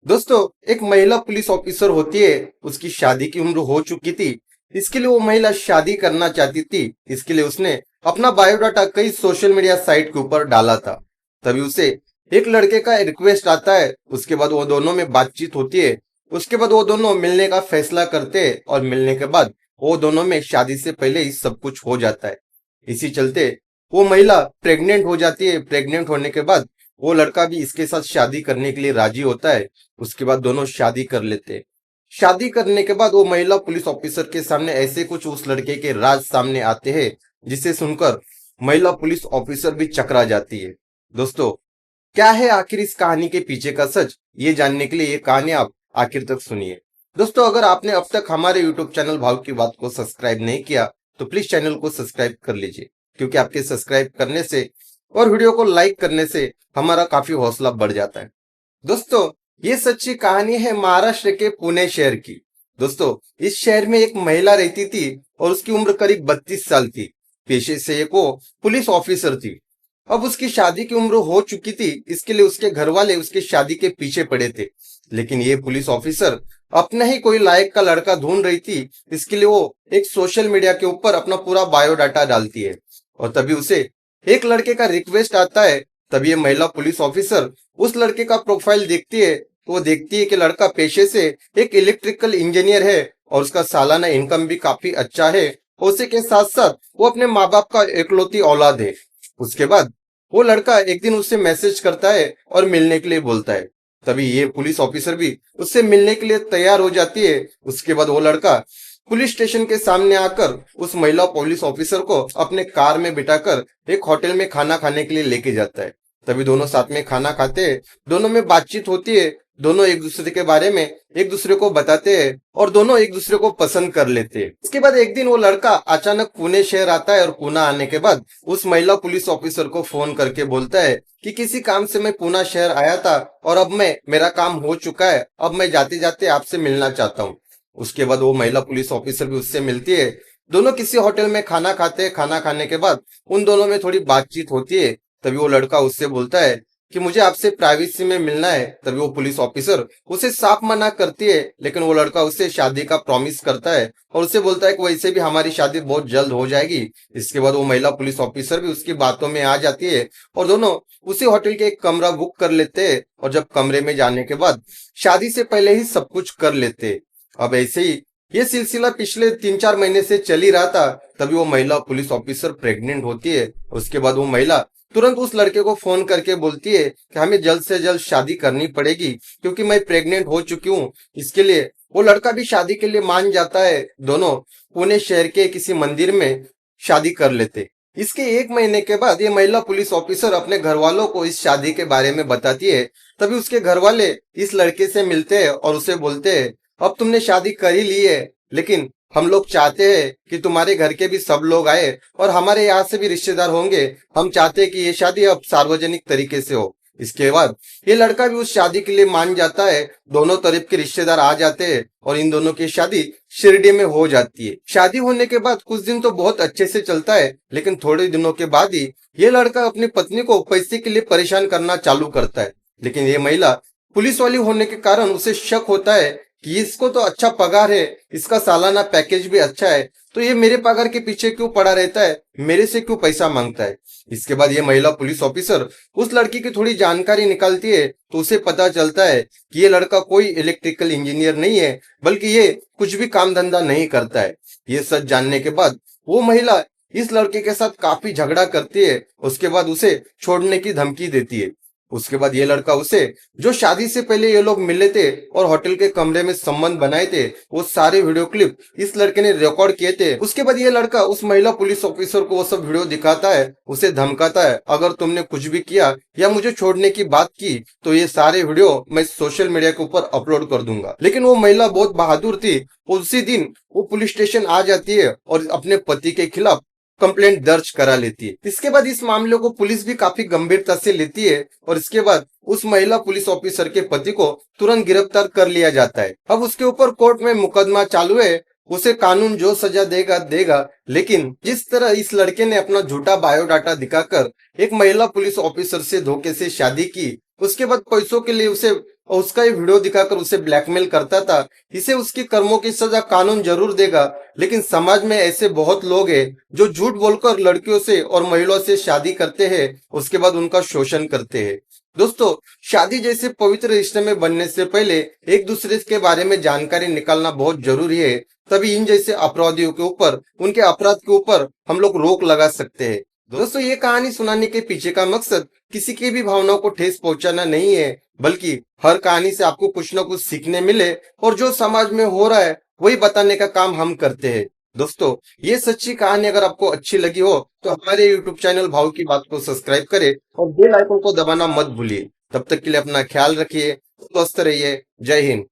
दोस्तों, एक महिला पुलिस ऑफिसर होती है। उसकी शादी की उम्र हो चुकी थी। इसके लिए वो महिला शादी करना चाहती थी। इसके लिए उसने अपना बायोडाटा कई सोशल मीडिया साइट के ऊपर डाला था। तभी उसे एक लड़के का रिक्वेस्ट आता है। उसके बाद वो दोनों में बातचीत होती है। उसके बाद वो दोनों मिलने का फैसला करते हैं और मिलने के बाद वो दोनों में शादी से पहले ही सब कुछ हो जाता है। इसी चलते वो महिला प्रेग्नेंट हो जाती है। प्रेग्नेंट होने के बाद वो लड़का भी इसके साथ शादी करने के लिए राजी होता है। उसके बाद दोनों शादी कर लेते हैं। शादी करने के बाद वो महिला पुलिस ऑफिसर के सामने ऐसे कुछ उस लड़के के राज सामने आते हैं, जिसे सुनकर महिला पुलिस ऑफिसर भी चकरा जाती है। दोस्तों, क्या है आखिर इस कहानी के पीछे का सच, ये जानने के लिए ये कहानी आप आखिर तक सुनिए। दोस्तों, अगर आपने अब तक हमारे यूट्यूब चैनल भाव की बात को सब्सक्राइब नहीं किया तो प्लीज चैनल को सब्सक्राइब कर लीजिए, क्योंकि आपके सब्सक्राइब करने से और वीडियो को लाइक करने से हमारा काफी हौसला बढ़ जाता है। दोस्तों, ये सच्ची कहानी है महाराष्ट्र के पुणे शहर की। दोस्तों, इस शहर में एक महिला रहती थी और उसकी उम्र करीब 32 साल थी। पेशे से एक वो पुलिस ऑफिसर थी। अब उसकी शादी की उम्र हो चुकी थी। इसके लिए उसके घर वाले उसके शादी के पीछे पड़े थे। लेकिन ये पुलिस ऑफिसर अपना ही कोई लायक का लड़का ढूंढ रही थी। इसके लिए वो एक सोशल मीडिया के ऊपर अपना पूरा बायोडाटा डालती है और तभी उसे एक लड़के का रिक्वेस्ट आता है। तभी ये महिला पुलिस ऑफिसर उस लड़के का प्रोफाइल देखती है तो वो देखती है कि लड़का पेशे से एक इलेक्ट्रिकल इंजीनियर है और उसका सालाना इनकम भी काफी अच्छा है। उसी के साथ साथ वो अपने माँ बाप का इकलौती औलाद है। उसके बाद वो लड़का एक दिन उससे मैसेज करता है और मिलने के लिए बोलता है। तभी ये पुलिस ऑफिसर भी उससे मिलने के लिए तैयार हो जाती है। उसके बाद वो लड़का पुलिस स्टेशन के सामने आकर उस महिला पुलिस ऑफिसर को अपने कार में बिठाकर एक होटल में खाना खाने के लिए लेके जाता है। तभी दोनों साथ में खाना खाते हैं। दोनों में बातचीत होती है। दोनों एक दूसरे के बारे में एक दूसरे को बताते हैं और दोनों एक दूसरे को पसंद कर लेते हैं। इसके बाद एक दिन वो लड़का अचानक पुणे शहर आता है और पुणे आने के बाद उस महिला पुलिस ऑफिसर को फोन करके बोलता है कि किसी काम से मैं पुणे शहर आया था और अब मेरा काम हो चुका है। अब मैं जाते जाते आपसे मिलना चाहता हूँ। उसके बाद वो महिला पुलिस ऑफिसर भी उससे मिलती है। दोनों किसी होटल में खाना खाते हैं। खाना खाने के बाद उन दोनों में थोड़ी बातचीत होती है। तभी वो लड़का उससे बोलता है कि मुझे आपसे प्राइवेसी में मिलना है। तभी वो पुलिस ऑफिसर उसे साफ मना करती है। लेकिन वो लड़का उससे शादी का प्रॉमिस करता है और उसे बोलता है कि वैसे भी हमारी शादी बहुत जल्द हो जाएगी। इसके बाद वो महिला पुलिस ऑफिसर भी उसकी बातों में आ जाती है और दोनों उसी होटल के एक कमरा बुक कर लेते हैं। और जब कमरे में जाने के बाद शादी से पहले ही सब कुछ कर लेते हैं। अब ऐसे ही ये सिलसिला पिछले 3-4 महीने से चल ही रहा था। तभी वो महिला पुलिस ऑफिसर प्रेग्नेंट होती है। उसके बाद वो महिला तुरंत उस लड़के को फोन करके बोलती है कि हमें जल्द से जल्द शादी करनी पड़ेगी, क्योंकि मैं प्रेग्नेंट हो चुकी हूँ। इसके लिए वो लड़का भी शादी के लिए मान जाता है। दोनों पुणे शहर के किसी मंदिर में शादी कर लेते। इसके 1 महीने के बाद ये महिला पुलिस ऑफिसर अपने घर वालों को इस शादी के बारे में बताती है। तभी उसके घर वाले इस लड़के से मिलते हैं और उसे बोलते हैं, अब तुमने शादी कर ही ली है, लेकिन हम लोग चाहते हैं कि तुम्हारे घर के भी सब लोग आए और हमारे यहाँ से भी रिश्तेदार होंगे। हम चाहते हैं कि ये शादी अब सार्वजनिक तरीके से हो। इसके बाद ये लड़का भी उस शादी के लिए मान जाता है। दोनों तरफ के रिश्तेदार आ जाते हैं और इन दोनों की शादी शिरडी में हो जाती है। शादी होने के बाद कुछ दिन तो बहुत अच्छे से चलता है, लेकिन थोड़े दिनों के बाद ही ये लड़का अपनी पत्नी को पैसे के लिए परेशान करना चालू करता है। लेकिन ये महिला पुलिस वाली होने के कारण उसे शक होता है कि इसको तो अच्छा पगार है, इसका सालाना पैकेज भी अच्छा है, तो ये मेरे पगार के पीछे क्यों पड़ा रहता है, मेरे से क्यों पैसा मांगता है। इसके बाद ये महिला पुलिस ऑफिसर उस लड़की की थोड़ी जानकारी निकालती है तो उसे पता चलता है कि ये लड़का कोई इलेक्ट्रिकल इंजीनियर नहीं है, बल्कि ये कुछ भी काम धंधा नहीं करता है। ये सच जानने के बाद वो महिला इस लड़के के साथ काफी झगड़ा करती है। उसके बाद उसे छोड़ने की धमकी देती है। उसके बाद ये लड़का उसे जो शादी से पहले ये लोग मिले थे और होटल के कमरे में संबंध बनाए थे, वो सारे वीडियो क्लिप इस लड़के ने रिकॉर्ड किए थे। उसके बाद ये लड़का उस महिला पुलिस ऑफिसर को वो सब वीडियो दिखाता है, उसे धमकाता है, अगर तुमने कुछ भी किया या मुझे छोड़ने की बात की तो ये सारे वीडियो मैं सोशल मीडिया के ऊपर अपलोड कर दूंगा। लेकिन वो महिला बहुत बहादुर थी। उसी दिन वो पुलिस स्टेशन आ जाती है और अपने पति के खिलाफ कंप्लेंट दर्ज करा लेती है। इसके बाद इस मामले को पुलिस भी काफी गंभीरता से लेती है और इसके बाद उस महिला पुलिस ऑफिसर के पति को तुरंत गिरफ्तार कर लिया जाता है। अब उसके ऊपर कोर्ट में मुकदमा चालू है। उसे कानून जो सजा देगा देगा, लेकिन जिस तरह इस लड़के ने अपना झूठा बायोडाटा दिखाकर एक महिला पुलिस ऑफिसर से धोखे से शादी की, उसके बाद पैसों के लिए उसे और उसका ये वीडियो दिखाकर उसे ब्लैकमेल करता था, इसे उसके कर्मों की सजा कानून जरूर देगा। लेकिन समाज में ऐसे बहुत लोग हैं जो झूठ बोलकर लड़कियों से और महिलाओं से शादी करते हैं, उसके बाद उनका शोषण करते हैं। दोस्तों, शादी जैसे पवित्र रिश्ते में बनने से पहले एक दूसरे के बारे में जानकारी निकालना बहुत जरूरी है। तभी इन जैसे अपराधियों के ऊपर, उनके अपराध के ऊपर हम लोग रोक लगा सकते हैं। दोस्तों, ये कहानी सुनाने के पीछे का मकसद किसी की भी भावनाओं को ठेस पहुंचाना नहीं है, बल्कि हर कहानी से आपको कुछ ना कुछ सीखने मिले और जो समाज में हो रहा है वही बताने का काम हम करते हैं। दोस्तों, ये सच्ची कहानी अगर आपको अच्छी लगी हो तो हमारे यूट्यूब चैनल भाव की बात को सब्सक्राइब करें और बेल आइकन को दबाना मत भूलिए। तब तक के लिए अपना ख्याल रखिए, स्वस्थ रहिए। जय हिंद।